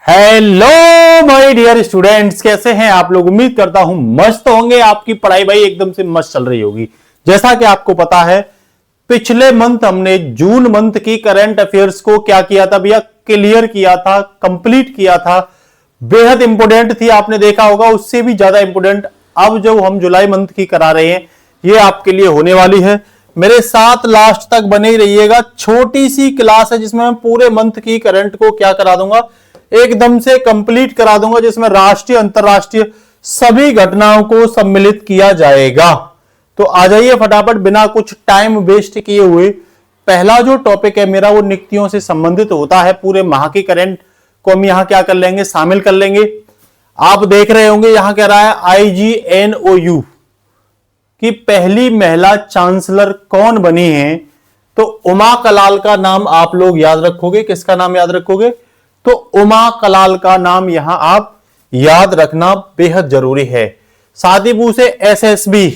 Hello my dear students, कैसे हैं आप लोग। उम्मीद करता हूं मस्त होंगे। आपकी पढ़ाई भाई एकदम से मस्त चल रही होगी। जैसा कि आपको पता है, पिछले मंथ हमने जून मंथ की करंट अफेयर्स को क्या किया था भैया, क्लियर किया था, कंप्लीट किया था। बेहद इंपोर्टेंट थी, आपने देखा होगा। उससे भी ज्यादा इंपोर्टेंट अब जो हम जुलाई मंथ की करा रहे हैं, ये आपके लिए होने वाली है। मेरे साथ लास्ट तक बने ही रहिएगा। छोटी सी क्लास है जिसमें मैं पूरे मंथ की करंट को क्या करा दूंगा, एकदम से कंप्लीट करा दूंगा, जिसमें राष्ट्रीय अंतरराष्ट्रीय सभी घटनाओं को सम्मिलित किया जाएगा। तो आ जाइए फटाफट, बिना कुछ टाइम वेस्ट किए हुए। पहला जो टॉपिक है मेरा, वो नियुक्तियों से संबंधित होता है। पूरे माह की करंट को हम यहां क्या कर लेंगे, शामिल कर लेंगे। आप देख रहे होंगे यहां कह रहा है IGNOU की पहली महिला चांसलर कौन बनी है। तो उमा कलाल का नाम आप लोग याद रखोगे। किसका नाम याद रखोगे? तो उमा कलाल का नाम यहां आप याद रखना बेहद जरूरी है। साथ ही पूछे SSB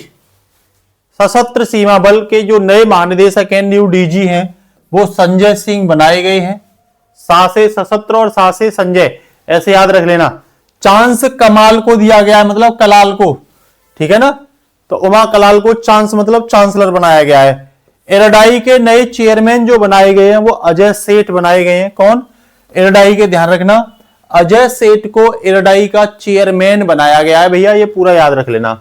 सशस्त्र सीमा बल के जो नए महानिदेशक हैं, न्यू DG हैं, वो संजय सिंह बनाए गए हैं। सा से सशस्त्र और सा से संजय, ऐसे याद रख लेना। चांस कमाल को दिया गया है, मतलब कलाल को, ठीक है ना। तो उमा कलाल को चांस मतलब चांसलर बनाया गया है। इरडाई के नए चेयरमैन जो बनाए गए हैं, वो अजय सेठ बनाए गए हैं। कौन? इरडाई के, ध्यान रखना, अजय सेठ को इरडाई का चेयरमैन बनाया गया है भैया, ये पूरा याद रख लेना।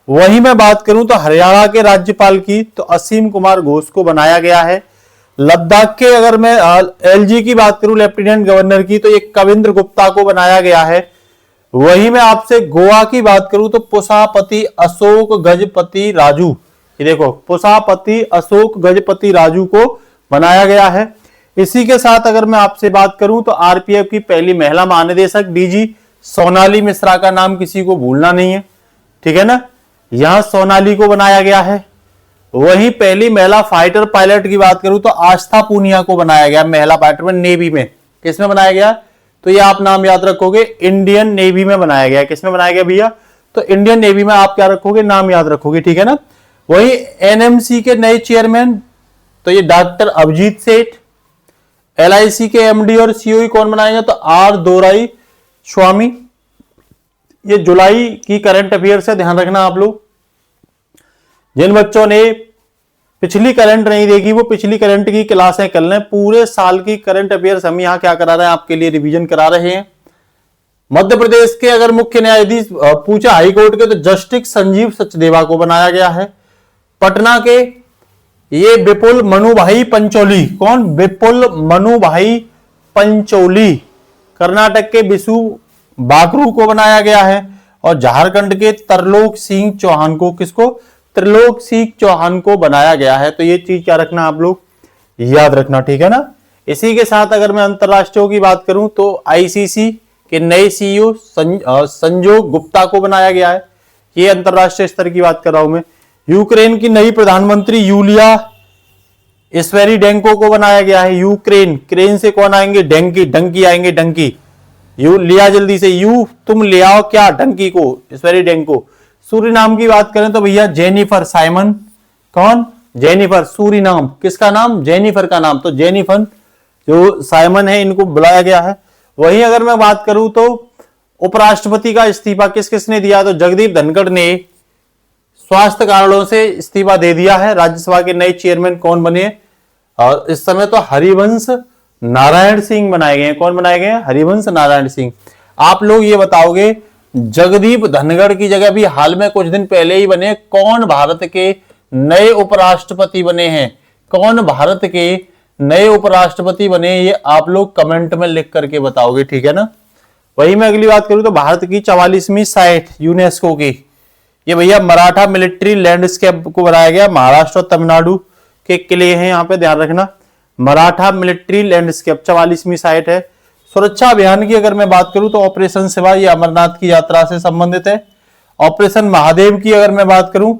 वहीं मैं बात करूं तो हरियाणा के राज्यपाल की, तो असीम कुमार घोष को बनाया गया है। लद्दाख के अगर मैं LG की बात करूं, लेफ्टिनेंट गवर्नर की, तो ये कविंद्र गुप्ता को बनाया गया है। वहीं मैं आपसे गोवा की बात करूं तो पुसापति अशोक गजपति राजू, ये देखो, पुसापति अशोक गजपति राजू को बनाया गया है। इसी के साथ अगर मैं आपसे बात करूं तो RPF की पहली महिला महानिदेशक DG सोनाली मिश्रा का नाम किसी को भूलना नहीं है, ठीक है ना। यहां सोनाली को बनाया गया है। वहीं पहली महिला फाइटर पायलट की बात करूं तो आस्था पूनिया को बनाया गया महिला फाइटर में, नेवी में। किसमें बनाया गया? तो ये आप नाम याद रखोगे, इंडियन नेवी में बनाया गया। किसमें बनाया गया भैया? तो इंडियन नेवी में आप क्या रखोगे, नाम याद रखोगे, ठीक है ना। वही NMC के नए चेयरमैन, तो ये डॉक्टर अभिजीत सेठ। LIC के MD और CEO कौन बनाएगा? तो R दोराई स्वामी। ये जुलाई की करंट अफेयर से ध्यान रखना आप लोग। जिन बच्चों ने पिछली करंट नहीं देखी, वो पिछली करंट की क्लासें कर लें। पूरे साल की करंट अफेयर्स हम यहां क्या करा रहे हैं, आपके लिए रिवीजन करा रहे हैं। मध्य प्रदेश के अगर मुख्य न्यायाधीश पूछा हाई कोर्ट के, तो जस्टिस संजीव सचदेवा को बनाया गया है। पटना के ये विपुल मनुभाई पंचोली, कौन? विपुल मनुभाई पंचोली। कर्नाटक के बिशु बाकरू को बनाया गया है। और झारखंड के तरलोक सिंह चौहान को, किसको? त्रिलोक सिंह चौहान को बनाया गया है। तो ये चीज क्या रखना आप लोग याद रखना, ठीक है ना। इसी के साथ अगर मैं अंतरराष्ट्रीय की बात करूं तो ICC के नए CEO संजोग गुप्ता को बनाया गया है। ये अंतरराष्ट्रीय स्तर की बात कर रहा हूं मैं। यूक्रेन की नई प्रधानमंत्री यूलिया स्वेरिडेंको को बनाया गया है। यूक्रेन, क्रेन से कौन आएंगे? डंकी, डंकी आएंगे, डंकी। यू लिया जल्दी से, यू तुम ले आओ क्या, डंकी को, स्वेरिडेंको। सूरीनाम की बात करें तो भैया जेनिफर साइमन। कौन? जेनिफर। सूरीनाम किसका नाम? जेनिफर का नाम। तो जेनिफर जो साइमन है, इनको बुलाया गया है। वहीं अगर मैं बात करूं तो उपराष्ट्रपति का इस्तीफा किस किसने दिया? तो जगदीप धनखड़ ने स्वास्थ्य कारणों से इस्तीफा दे दिया है। राज्यसभा के नए चेयरमैन कौन बने? और इस समय तो हरिवंश नारायण सिंह बनाए गए हैं। कौन बनाए गए हैं? हरिवंश नारायण सिंह। आप लोग ये बताओगे, जगदीप धनखड़ की जगह भी हाल में कुछ दिन पहले ही बने, कौन भारत के नए उपराष्ट्रपति बने हैं? कौन भारत के नए उपराष्ट्रपति बने, ये आप लोग कमेंट में लिख करके बताओगे, ठीक है ना। वही मैं अगली बात करूं तो भारत की 44वीं साइट यूनेस्को की, ये भैया मराठा मिलिट्री लैंडस्केप को बनाया गया। महाराष्ट्र और तमिलनाडु के किले हैं, यहां पे ध्यान रखना। मराठा मिलिट्री लैंडस्केप 44वीं साइट है। सुरक्षा अभियान की अगर मैं बात करूं तो ऑपरेशन शिवा, ये अमरनाथ की यात्रा से संबंधित है। ऑपरेशन महादेव की अगर मैं बात करूं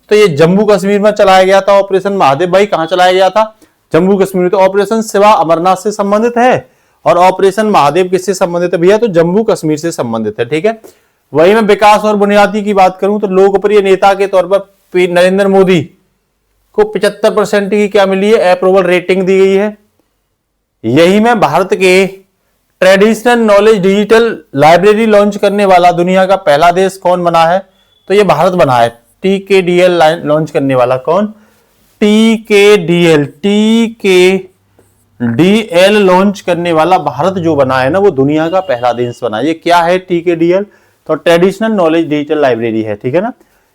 तो ये जम्मू कश्मीर में चलाया गया था। ऑपरेशन महादेव भाई कहां चलाया गया था? जम्मू कश्मीर। तो ऑपरेशन शिवा अमरनाथ से संबंधित है और ऑपरेशन महादेव किससे संबंधित है भैया? तो जम्मू कश्मीर से संबंधित है, ठीक है। वही मैं विकास और बुनियादी की बात करूं तो लोकप्रिय नेता के तौर पर नरेंद्र मोदी को 75% की क्या मिली है? अप्रूवल रेटिंग दी गई है। यही मैं भारत के traditional knowledge digital library launch करने वाला दुनिया का पहला देश कौन बना है? तो ये भारत बना है। टीकेडीएल लॉन्च करने वाला कौन? टीकेडीएल लॉन्च करने वाला भारत जो बना है ना, वो दुनिया का पहला देश बना है। ये क्या है टीकेडीएल? तो ट्रेडिशनल नॉलेज डिजिटल लाइब्रेरी है, ठीक है ना।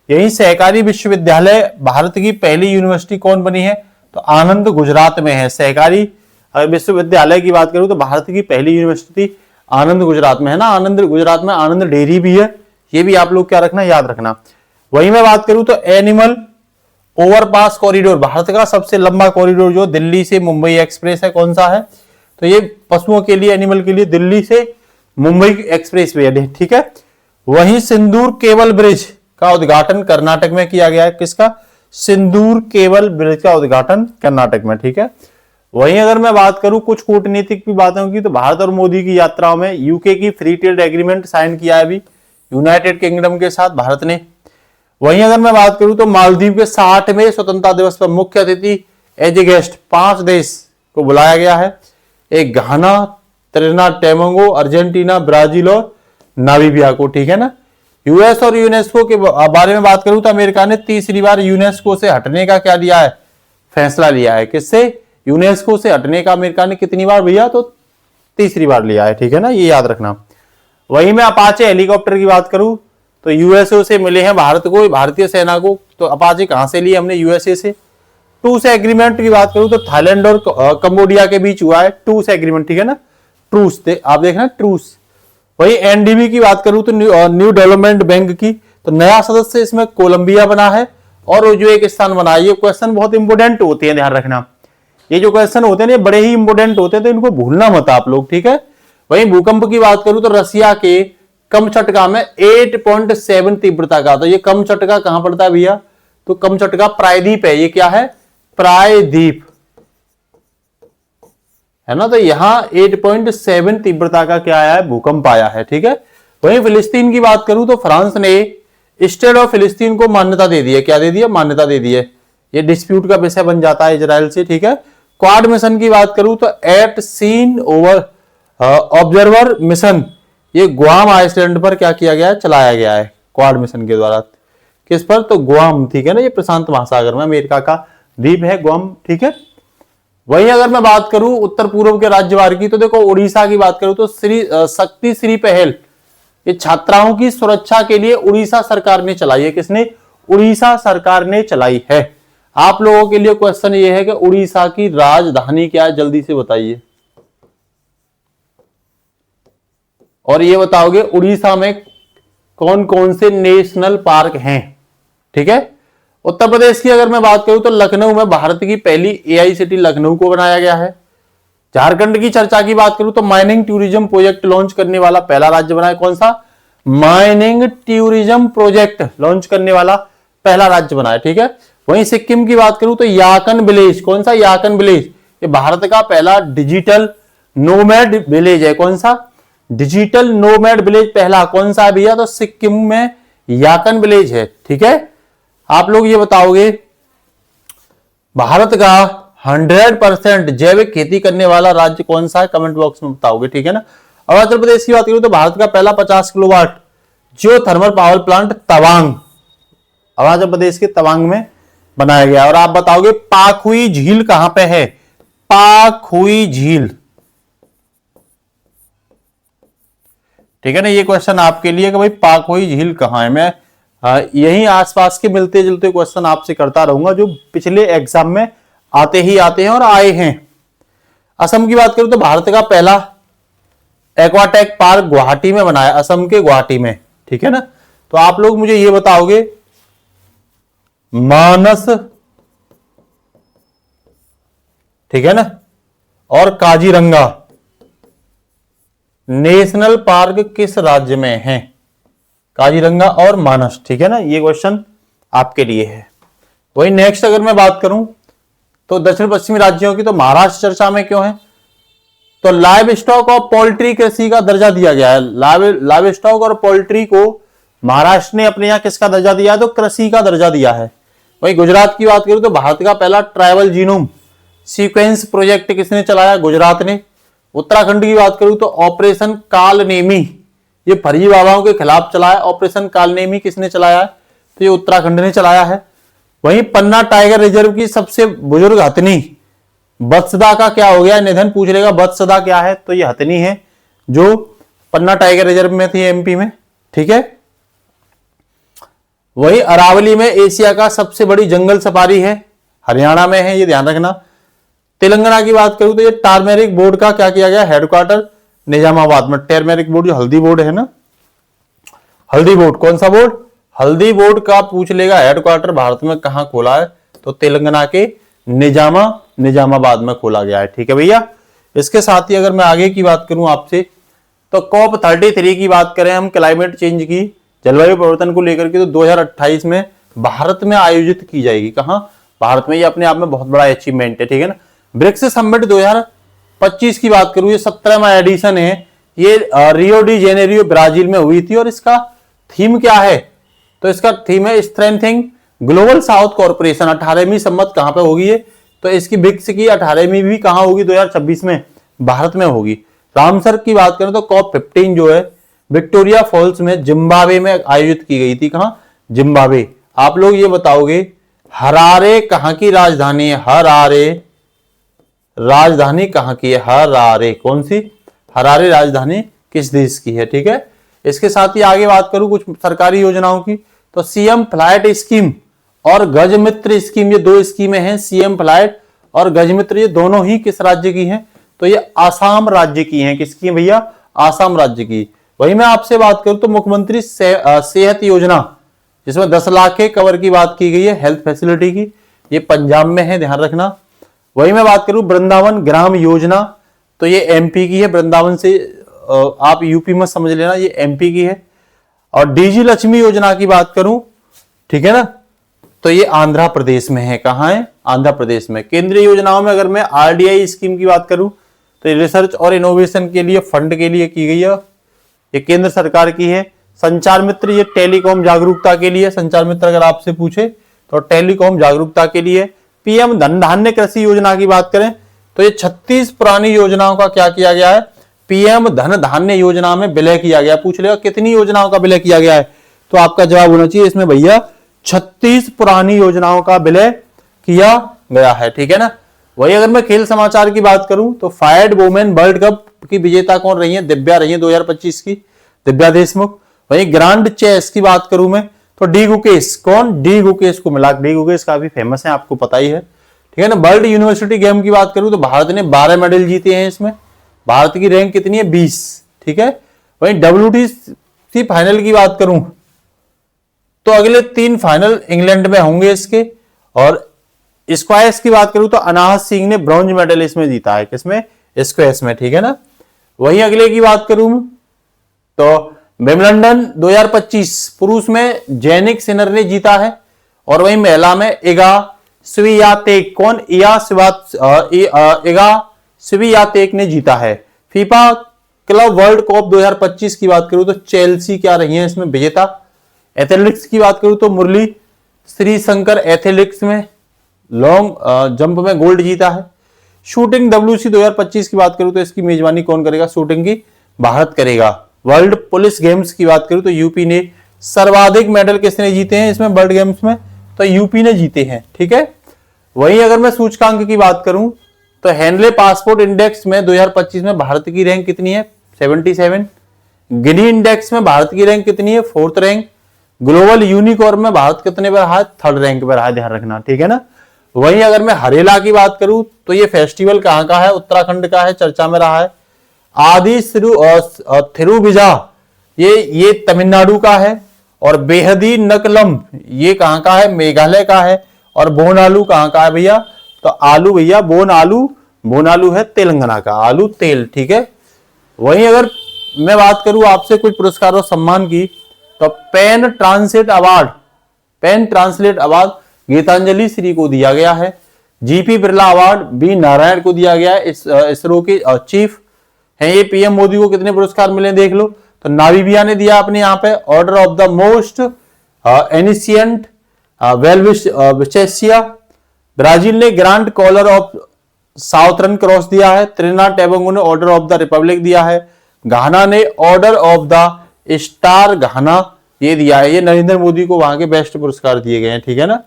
यही सहकारी विश्वविद्यालय भारत की पहली यूनिवर्सिटी कौन बनी है? तो आनंद गुजरात में है। सहकारी विश्वविद्यालय की बात करूं तो भारत की पहली यूनिवर्सिटी आनंद गुजरात में है ना। आनंद गुजरात में आनंद डेयरी भी है, ये भी आप लोग क्या रखना, याद रखना। वही मैं बात करूं तो एनिमल ओवरपास कॉरिडोर, भारत का सबसे लंबा कॉरिडोर जो दिल्ली से मुंबई एक्सप्रेस है, कौन सा है? तो ये पशुओं के लिए, एनिमल के लिए दिल्ली से मुंबई एक्सप्रेस वे है, ठीक है। वहीं सिंदूर केबल ब्रिज का उद्घाटन कर्नाटक में किया गया है। किसका? सिंदूर केबल ब्रिज का उद्घाटन कर्नाटक में, ठीक है। वहीं अगर मैं बात करूं कुछ कूटनीतिक की बातों की, तो भारत और मोदी की यात्राओं में यूके की फ्री ट्रेड एग्रीमेंट साइन किया है अभी यूनाइटेड किंगडम के साथ भारत ने। वहीं अगर मैं बात करूं तो मालदीव के 60वें स्वतंत्रता दिवस पर मुख्य अतिथि एज ए गेस्ट 5 देश को बुलाया गया है। एक घाना, त्रिनिदाद टोबैगो, अर्जेंटीना, ब्राजील और नामीबिया को, ठीक है ना। यूएस और यूनेस्को के बारे में बात करूं तो अमेरिका ने तीसरी बार यूनेस्को से हटने का क्या लिया है? फैसला लिया है। किससे? यूनेस्को से हटने का अमेरिका ने कितनी बार लिया? तो तीसरी बार लिया है, ठीक है ना, ये याद रखना। वहीं मैं अपाचे हेलीकॉप्टर की बात करूं तो यूएसए से मिले हैं भारत को, भारतीय सेना को। तो अपाचे कहां से लिए हमने? यूएसए से। ट्रूस एग्रीमेंट की बात करूं तो थाईलैंड और कंबोडिया के बीच हुआ है ट्रूस एग्रीमेंट, ठीक है ना। ट्रूस आप देखना ट्रूस। वही एनडीबी की बात करूं तो न्यू डेवलपमेंट बैंक की, तो नया सदस्य इसमें कोलंबिया बना है और उज्बेकिस्तान बना है। ये क्वेश्चन बहुत इंपोर्टेंट होते हैं, ध्यान रखना। ये जो क्वेश्चन होते हैं ये बड़े ही इंपोर्टेंट होते हैं, तो इनको भूलना मत आप लोग, ठीक है। वहीं भूकंप की बात करूं तो रसिया के कमचटका में 8.7 तीव्रता का। तो ये कमचटका कहां पड़ता है भैया? तो कमचटका प्रायद्वीप है। ये क्या है? प्रायद्वीप है ना। तो यहां 8.7 तीव्रता का क्या आया है? भूकंप आया है, ठीक है। वहीं फिलिस्तीन की बात करूं तो फ्रांस ने स्टेट ऑफ फिलिस्तीन को मान्यता दे दी है। क्या दे दी है? मान्यता दे दी है। ये डिस्प्यूट का विषय बन जाता है इजराइल से, ठीक है। क्वाड मिशन की बात करूं तो at seen over observer mission, ये गुआम आइसलैंड पर क्या किया गया है? चलाया गया है क्वाड मिशन के द्वारा। किस पर? तो गुआम, ठीक है ना। ये प्रशांत महासागर में अमेरिका का द्वीप है गुआम, ठीक है। वहीं अगर मैं बात करूं उत्तर पूर्व के राज्यवार की, तो देखो उड़ीसा की बात करूं तो शक्ति श्री पहल, ये छात्राओं की सुरक्षा के लिए उड़ीसा सरकार ने चलाई है। किसने? उड़ीसा सरकार ने चलाई है। आप लोगों के लिए क्वेश्चन ये है कि उड़ीसा की राजधानी क्या है? जल्दी से बताइए। और ये बताओगे उड़ीसा में कौन कौन से नेशनल पार्क हैं, ठीक है। उत्तर प्रदेश की अगर मैं बात करूं तो लखनऊ में भारत की पहली एआई सिटी लखनऊ को बनाया गया है। झारखंड की चर्चा की बात करूं तो माइनिंग टूरिज्म प्रोजेक्ट लॉन्च करने वाला पहला राज्य बना है। कौन सा? माइनिंग टूरिज्म प्रोजेक्ट लॉन्च करने वाला पहला राज्य बना है, ठीक है। वहीं सिक्किम की बात करूं तो याकन विलेज, कौन सा? याकन विलेज, ये भारत का पहला डिजिटल नोमैड विलेज है। कौन सा? डिजिटल नोमैड विलेज पहला कौन सा है भैया? तो सिक्किम में याकन विलेज है, ठीक है। आप लोग ये बताओगे भारत का 100% जैविक खेती करने वाला राज्य कौन सा है? कमेंट बॉक्स में बताओगे, ठीक है ना। अरुणाचल प्रदेश की बात करूं तो भारत का पहला 50 kilowatt geo thermal power plant Tawang, Arunachal Pradesh के तवांग में बनाया गया। और आप बताओगे पाखुई झील कहां पे है? पाखुई झील, ठीक है ना। ये क्वेश्चन आपके लिए कि भाई पाखुई झील कहां है। मैं यही आसपास के मिलते जुलते क्वेश्चन आपसे करता रहूंगा जो पिछले एग्जाम में आते ही आते हैं और आए हैं। असम की बात करूं तो भारत का पहला एक्वाटेक पार्क गुवाहाटी में बनाया, असम के गुवाहाटी में, ठीक है ना। तो आप लोग मुझे ये बताओगे मानस, ठीक है ना, और काजीरंगा नेशनल पार्क किस राज्य में है? काजीरंगा और मानस, ठीक है ना। ये क्वेश्चन आपके लिए है। वही नेक्स्ट अगर मैं बात करूं तो दक्षिण पश्चिमी राज्यों की, तो महाराष्ट्र चर्चा में क्यों है? तो लाइव स्टॉक और पोल्ट्री कृषि का दर्जा दिया गया है। लाइव स्टॉक और पोल्ट्री को महाराष्ट्र ने अपने यहां किसका दर्जा दिया है? तो कृषि का दर्जा दिया है। वही गुजरात की बात करूं तो भारत का पहला ट्राइबल जीनोम सीक्वेंस प्रोजेक्ट किसने चलाया? गुजरात ने। उत्तराखंड की बात करूं तो ऑपरेशन कालनेमी, ये फर्जी बाबाओं के खिलाफ चला है। ऑपरेशन कालनेमी किसने चलाया है? तो ये उत्तराखंड ने चलाया है। वहीं पन्ना टाइगर रिजर्व की सबसे बुजुर्ग हथनी बत्सदा का क्या हो गया निधन? पूछ लेगा बत्सदा क्या है, तो ये हथनी है जो पन्ना टाइगर रिजर्व में थी एमपी में, ठीक है। वही अरावली में एशिया का सबसे बड़ी जंगल सफारी है, हरियाणा में है, ये ध्यान रखना। तेलंगाना की बात करूं तो ये टर्मेरिक बोर्ड का क्या किया गया? हेडक्वार्टर निजामाबाद में। टर्मेरिक बोर्ड जो हल्दी बोर्ड है ना, हल्दी बोर्ड, कौन सा बोर्ड? हल्दी बोर्ड का पूछ लेगा हेडक्वार्टर भारत में कहां खोला है? तो तेलंगाना के निजामाबाद में खोला गया है, ठीक है भैया। इसके साथ ही अगर मैं आगे की बात करूं आपसे, तो COP33 की बात करें हम, क्लाइमेट चेंज की, जलवायु परिवर्तन को लेकर के, तो 2028 में भारत में आयोजित की जाएगी। कहां? भारत में। ये अपने आप में बहुत बड़ा अचीवमेंट है, ठीक है ना। ब्रिक्स समिट 2025 की बात करूं, ये 17वां एडिशन है। ये रियो डी जेनेरियो ब्राजील में हुई थी। और इसका थीम क्या है? तो इसका थीम है स्ट्रेंथिंग ग्लोबल साउथ कॉर्पोरेशन। 18वीं सम्मत कहां पे होगी ये? तो इसकी ब्रिक्स की 18वीं भी कहां होगी? 2026 में भारत में होगी। रामसर की बात करें तो COP15 जो है विक्टोरिया फॉल्स में जिम्बाब्वे में आयोजित की गई थी। कहां? जिम्बाब्वे। आप लोग ये बताओगे हरारे कहां की राजधानी है? हरारे राजधानी कहां की है? हरारे कौन सी? हरारे राजधानी किस देश की है? ठीक है। इसके साथ ही आगे बात करूं कुछ सरकारी योजनाओं की, तो सीएम फ्लाइट स्कीम और गजमित्र स्कीम, ये दो स्कीमें हैं। सीएम फ्लाइट और गजमित्र, ये दोनों ही किस राज्य की हैं? तो ये आसाम राज्य की हैं। किसकी भैया? आसाम राज्य की। वही मैं आपसे बात करूं तो मुख्यमंत्री सेहत योजना, जिसमें 10 लाख के कवर की बात की गई है, हेल्थ फैसिलिटी की, ये पंजाब में है, ध्यान रखना। वही मैं बात करूं वृंदावन ग्राम योजना, तो ये एमपी की है। वृंदावन से आप यूपी में समझ लेना, ये एमपी की है। और डीजी लक्ष्मी योजना की बात करूं, ठीक है ना, तो ये आंध्र प्रदेश में है। कहां है? आंध्र प्रदेश में। केंद्रीय योजनाओं में अगर मैं आरडीआई स्कीम की बात करूं, तो रिसर्च और इनोवेशन के लिए फंड के लिए की गई है, ये केंद्र सरकार की है। संचार मित्र, ये टेलीकॉम जागरूकता के लिए। संचार मित्र अगर आपसे पूछे तो टेलीकॉम जागरूकता के लिए। पीएम धन धान्य कृषि योजना की बात करें तो ये 36 पुरानी योजनाओं का क्या किया गया है? पीएम धन धान्य योजना में विलय किया गया। पूछ लेगा कितनी योजनाओं का विलय किया गया है, तो आपका जवाब होना चाहिए इसमें भैया 36 पुरानी योजनाओं का विलय किया गया है, ठीक है ना। वही अगर मैं खेल समाचार की बात करूं तो फायर्ड वुमेन वर्ल्ड कप की विजेता कौन रही है? दिव्या रही है 2025 की, दिव्या देशमुख। वही ग्रांड चेस की बात करूं मैं तो डी गुकेश, कौन? डी गुकेश को मिला। डी गुकेश काफी फेमस है, आपको पता ही है, ठीक है ना। वर्ल्ड यूनिवर्सिटी गेम की बात करूं तो भारत ने 12 मेडल जीते हैं इसमें। भारत की रैंक कितनी है? 20, ठीक है। वहीं WTC फाइनल की बात करूं तो अगले 3 फाइनल इंग्लैंड में होंगे इसके। और स्क्वैश की बात करूं तो अनाहत सिंह ने ब्रॉन्ज मेडल इसमें जीता है। किसमें? स्क्वैश में, ठीक है ना। वहीं अगले की बात करूं तो विंबलडन 2025 पुरुष में जैनिक सिनर ने जीता है। और वहीं महिला में इगा स्वियातेक, कौन? इगा स्वियातेक ने जीता है। फीफा क्लब वर्ल्ड कप 2025 की बात करूं तो चेल्सी क्या रही है इसमें विजेता। एथलेटिक्स की बात करूं तो मुरली श्रीशंकर एथलेटिक्स में लॉन्ग जंप में गोल्ड जीता है। शूटिंग WC 2025 की बात करूं तो इसकी मेजबानी कौन करेगा? शूटिंग की भारत करेगा। वर्ल्ड पुलिस गेम्स की बात करूं तो यूपी ने सर्वाधिक मेडल किसने जीते हैं इसमें वर्ल्ड गेम्स में? तो यूपी ने जीते हैं, ठीक है। वहीं अगर मैं सूचकांक की बात करूं तो हेनले पासपोर्ट इंडेक्स में 2025 में भारत की रैंक कितनी है? 77। गिनी इंडेक्स में भारत की रैंक कितनी है? 4th rank. ग्लोबल यूनिकॉर्न में भारत कितने पर रहा है? 3rd रैंक पर रहा है, ध्यान रखना, ठीक है ना। वहीं अगर मैं हरेला की बात करूं तो ये फेस्टिवल कहां का है? उत्तराखंड का है, चर्चा में रहा है। आदि थिरुविजा ये तमिलनाडु का है। और बेहदी नकलम ये कहां का है? मेघालय का है। और बोनालू कहां का है भैया? तो आलू भैया बोनालू है तेलंगाना का, आलू तेल, ठीक है। वहीं अगर मैं बात करूं आपसे कुछ पुरस्कार और सम्मान की तो PEN translate award Geetanjali Shree को दिया गया है। जीपी बिरला अवार्ड बी नारायण को दिया गया है, इसरो के चीफ हैं ये। पीएम मोदी को कितने पुरस्कार मिले देख लो, तो नामीबिया ने दिया अपने यहाँ पे order of the most ancient well विशेसिया। Brazil ने grand collar of southern cross दिया है, त्रिनाद टोबैगो ने ऑर्डर ऑफ द रिपब्लिक दिया है, घाना ने ऑर्डर ऑफ द स्टार घाना ये दिया है। ये नरेंद्र मोदी को वहां के बेस्ट पुरस्कार दिए गए हैं, ठीक है ना।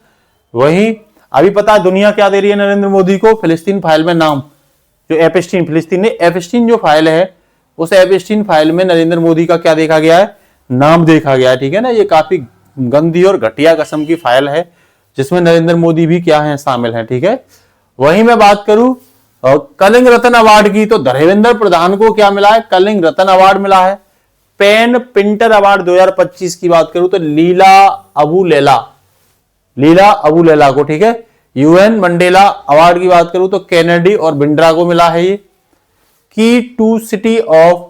वही अभी पता है दुनिया क्या दे रही है नरेंद्र मोदी को, फिलिस्तीन फाइल में नाम, जो एपस्टीन, फिलिस्तीन ने एपस्टीन जो फाइल है उस एपस्टीन फाइल में नरेंद्र मोदी का क्या देखा गया है, नाम देखा गया है, ठीक है ना। ये काफी गंदी और घटिया किस्म की फाइल है जिसमें नरेंद्र मोदी भी क्या है, शामिल है, ठीक है। वहीं मैं बात करूं कलिंग रत्न अवार्ड की, तो धर्मेंद्र प्रधान को क्या मिला है, कलिंग रत्न अवार्ड मिला है। पेन पिंटर अवार्ड 2025 की बात करूं तो लीला अबू लैला को, ठीक है। यूएन मंडेला अवार्ड की बात करूं तो केनेडी और बिंड्रा को मिला है। ये key to city of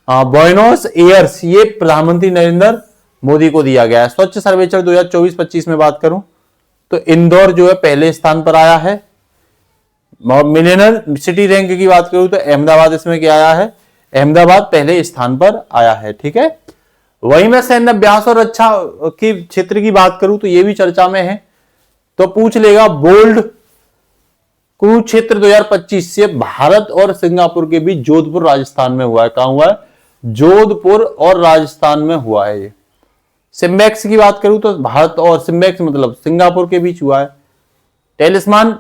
Buenos Aires ये प्रधानमंत्री नरेंद्र मोदी को दिया गया है। स्वच्छ सर्वेक्षण 2024-25 में बात करूं तो इंदौर जो है पहले स्थान पर आया है। मिलियनर सिटी रैंक की बात करूं तो अहमदाबाद इसमें क्या आया है, अहमदाबाद पहले स्थान पर आया है, ठीक है। वहीं मैं सैन्य अभ्यास और रक्षा के क्षेत्र की बात करूं तो ये भी चर्चा में है, तो पूछ लेगा बोल्ड कुरुक्षेत्र 2025 से भारत और सिंगापुर के बीच जोधपुर राजस्थान में हुआ है। कहां हुआ है, जोधपुर और राजस्थान में हुआ है। ये सिम्बैक्स की बात करूं तो भारत और सिम्बैक्स मतलब सिंगापुर के बीच हुआ है। टेलिस्मान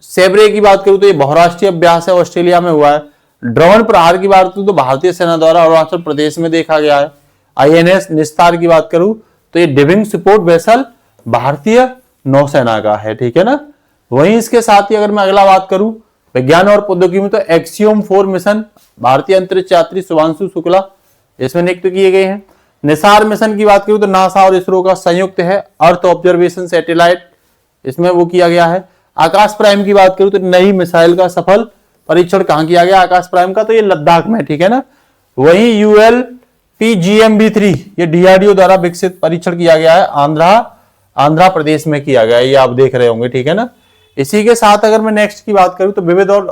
सेब्रे की बात करूं तो ये बहुराष्ट्रीय अभ्यास है, ऑस्ट्रेलिया में हुआ है। ड्रोन प्रहार की बात करूं तो भारतीय सेना द्वारा अरुणाचल प्रदेश में देखा गया है। आईएनएस निस्तार की बात करूं तो ये डिविंग सपोर्ट वेसल भारतीय नौसेना का है, ठीक है ना। वहीं इसके साथ ही अगर मैं अगला बात करूं विज्ञान और प्रौद्योगिकी में तो एक्सियोम 4 मिशन भारतीय अंतरिक्ष यात्री शुभांशु शुक्ला इसमें नियुक्त किए गए हैं। निसार मिशन की बात करूं तो नासा और इसरो का संयुक्त है। अर्थ ऑब्जर्वेशन सैटेलाइट इसमें वो किया गया है। आकाश प्राइम की बात करूं तो नई मिसाइल का सफल परीक्षण कहां किया गया आकाश प्राइम का, तो ये लद्दाख में, ठीक है ना। वहीं ULPGMB3 ये डीआरडीओ द्वारा विकसित परीक्षण किया गया है, आंध्र प्रदेश में किया गया है, ये आप देख रहे होंगे, ठीक है ना। इसी के साथ अगर मैं नेक्स्ट की बात करूं तो विविध और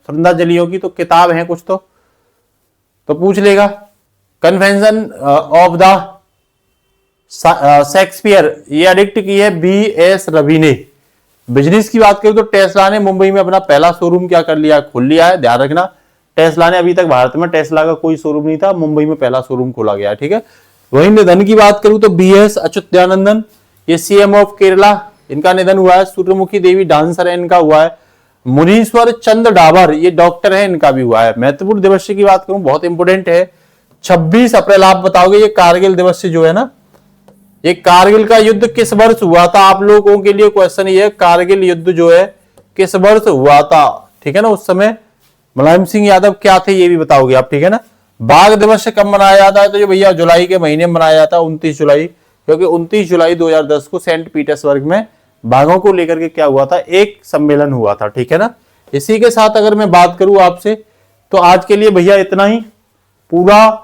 श्रद्धांजलियों की तो किताब है कुछ, तो पूछ लेगा कन्वेंशन ऑफ द शेक्सपियर ये एडिक्ट की है BS रवि ने। बिजनेस की बात करूं तो टेस्ला ने मुंबई में अपना पहला शोरूम क्या कर लिया, खोल लिया है। ध्यान रखना टेस्ला ने अभी तक भारत में टेस्ला का कोई शोरूम नहीं था, मुंबई में पहला शोरूम खोला गया है, ठीक है। वहीं निधन की बात करूं तो BS अच्युतानंदन ये CM ऑफ केरला इनका निधन हुआ है। सूर्यमुखी देवी डांसर है इनका हुआ है। मुनीश्वर चंद डाबर ये डॉक्टर है इनका भी हुआ है। महत्वपूर्ण दिवस की बात करूं बहुत इंपोर्टेंट है 26 अप्रैल। आप बताओगे ये कारगिल दिवस से जो है ना, ये कारगिल का युद्ध किस वर्ष हुआ था, आप लोगों के लिए क्वेश्चन ये है कारगिल युद्ध जो है किस वर्ष हुआ था, ठीक है ना। उस समय मुलायम सिंह यादव क्या थे ये भी बताओगे आप, ठीक है ना। बाघ दिवस कब मनाया जाता है तो ये भैया जुलाई के महीने में मनाया जाता है 29 जुलाई, क्योंकि 29 जुलाई 2010 को सेंट पीटर्सबर्ग में बाघों को लेकर के क्या हुआ था, एक सम्मेलन हुआ था, ठीक है ना। इसी के साथ अगर मैं बात करूं आपसे तो आज के लिए भैया इतना ही। पूरा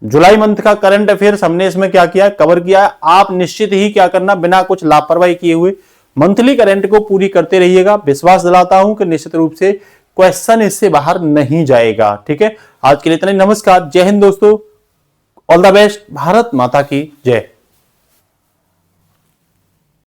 जुलाई मंथ का करंट अफेयर्स हमने इसमें क्या किया है, कवर किया है। आप निश्चित ही क्या करना, बिना कुछ लापरवाही किए हुए मंथली करंट को पूरी करते रहिएगा। विश्वास दिलाता हूं कि निश्चित रूप से क्वेश्चन इससे बाहर नहीं जाएगा, ठीक है। आज के लिए इतना ही, नमस्कार, जय हिंद दोस्तों, ऑल द बेस्ट, भारत माता की जय।